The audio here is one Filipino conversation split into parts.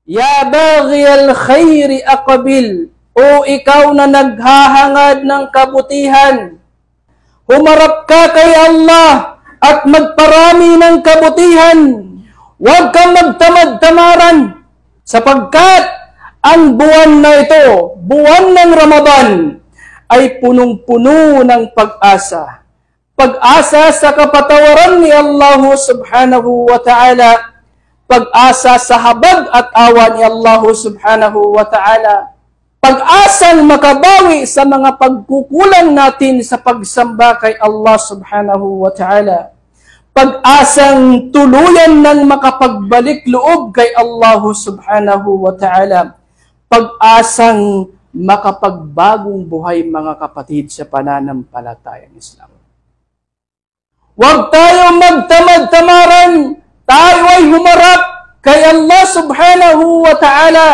Ya baghiyal khairi aqbil, o ikaw na naghahangad ng kabutihan, humarap ka kay Allah at magparami ng kabutihan. Huwag kang magtamad-tamaran, sapagkat ang buwan na ito, buwan ng Ramadan, ay punong-puno ng pag-asa. Pag-asa sa kapatawaran ni Allah subhanahu wa ta'ala, pag-asa sa habag at awa ni Allah subhanahu wa ta'ala, pag-asang makabawi sa mga pagkukulang natin sa pagsamba kay Allah subhanahu wa ta'ala, pag-asang tuluyan ng makapagbalik loob kay Allah subhanahu wa ta'ala, pag-asang makapagbagong buhay mga kapatid sa pananampalatayang Islam. Huwag tayo magtamad-tamaran, tayo ay humarap kay Allah subhanahu wa ta'ala.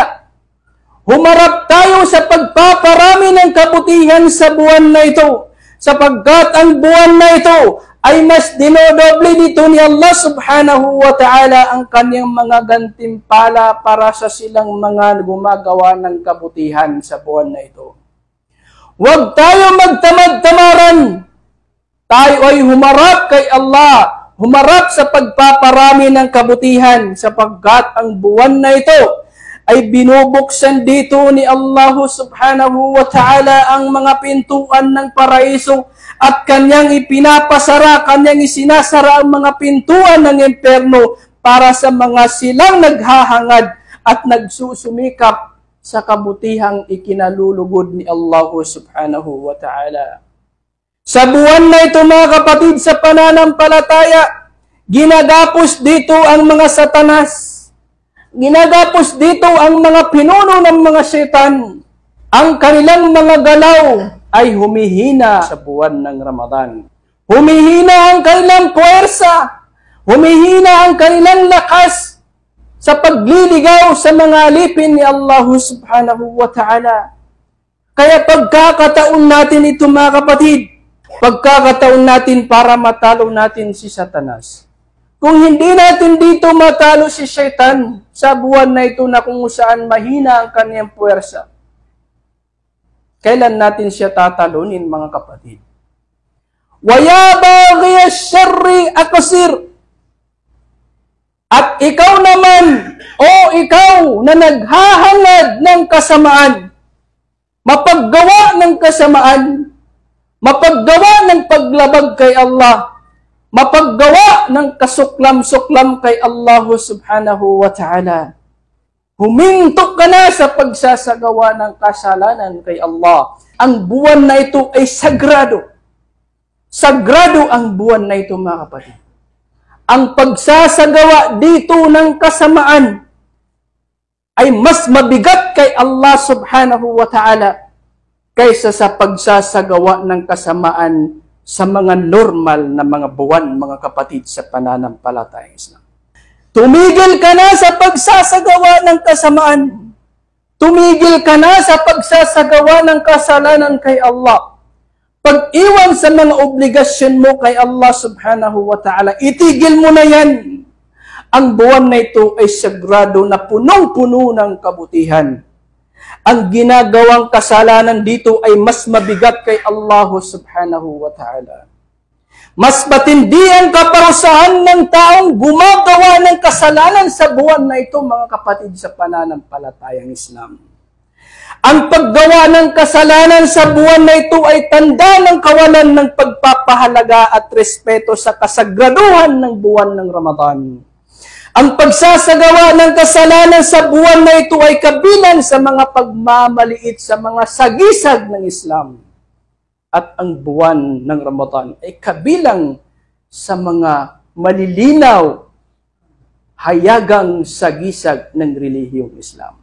Humarap tayo sa pagpaparami ng kabutihan sa buwan na ito, sapagkat ang buwan na ito ay mas dinodoble nito ni Allah subhanahu wa ta'ala ang kanyang mga gantimpala para sa silang mga gumagawa ng kabutihan sa buwan na ito. Huwag tayo magtamad-tamaran, tayo ay humarap kay Allah, humarap sa pagpaparami ng kabutihan, sapagkat ang buwan na ito ay binubuksan dito ni Allah subhanahu wa ta'ala ang mga pintuan ng paraiso at kanyang ipinapasara, kanyang isinasara ang mga pintuan ng impyerno para sa mga silang naghahangad at nagsusumikap sa kabutihang ikinalulugod ni Allah subhanahu wa ta'ala. Sa buwan na ito mga kapatid sa pananampalataya, ginagapos dito ang mga satanas, ginagapos dito ang mga pinuno ng mga setan. Ang kanilang mga galaw ay humihina sa buwan ng Ramadan. Humihina ang kanilang puwersa, humihina ang kanilang lakas sa pagliligaw sa mga alipin ni Allah subhanahu wa ta'ala. Kaya pagkakataon natin ito mga kapatid, pagkakataon natin para matalo natin si Satanas. Kung hindi natin dito matalo si Shaitan sa buwan na ito na kung saan mahina ang kanyang puwersa, kailan natin siya tatalunin mga kapatid? Waya baghiya syarri aqsir. At ikaw naman, o ikaw na naghahangad ng kasamaan, mapaggawa ng kasamaan, mapaggawa ng paglabag kay Allah, mapaggawa ng kasuklam-suklam kay Allah subhanahu wa ta'ala. Huminto ka na sa pagsasagawa ng kasalanan kay Allah. Ang buwan na ito ay sagrado. Sagrado ang buwan na ito mga kapatid. Ang pagsasagawa dito ng kasamaan ay mas mabigat kay Allah subhanahu wa ta'ala kaysa sa pagsasagawa ng kasamaan sa mga normal na mga buwan, mga kapatid sa pananampalatayang Islam. Tumigil ka na sa pagsasagawa ng kasamaan. Tumigil ka na sa pagsasagawa ng kasalanan kay Allah. Pag-iwan sa mga obligasyon mo kay Allah subhanahu wa ta'ala, itigil mo na yan. Ang buwan na ito ay sagrado na punong-puno ng kabutihan. Ang ginagawang kasalanan dito ay mas mabigat kay Allah subhanahu wa ta'ala. Mas matindi ang kaparusahan ng taong gumagawa ng kasalanan sa buwan na ito, mga kapatid sa pananampalatayang Islam. Ang paggawa ng kasalanan sa buwan na ito ay tanda ng kawalan ng pagpapahalaga at respeto sa kasagraduhan ng buwan ng Ramadan. Ang pagsasagawa ng kasalanan sa buwan na ito ay kabilang sa mga pagmamaliit sa mga sagisag ng Islam. At ang buwan ng Ramadan ay kabilang sa mga malilinaw, hayagang sagisag ng relihiyong Islam.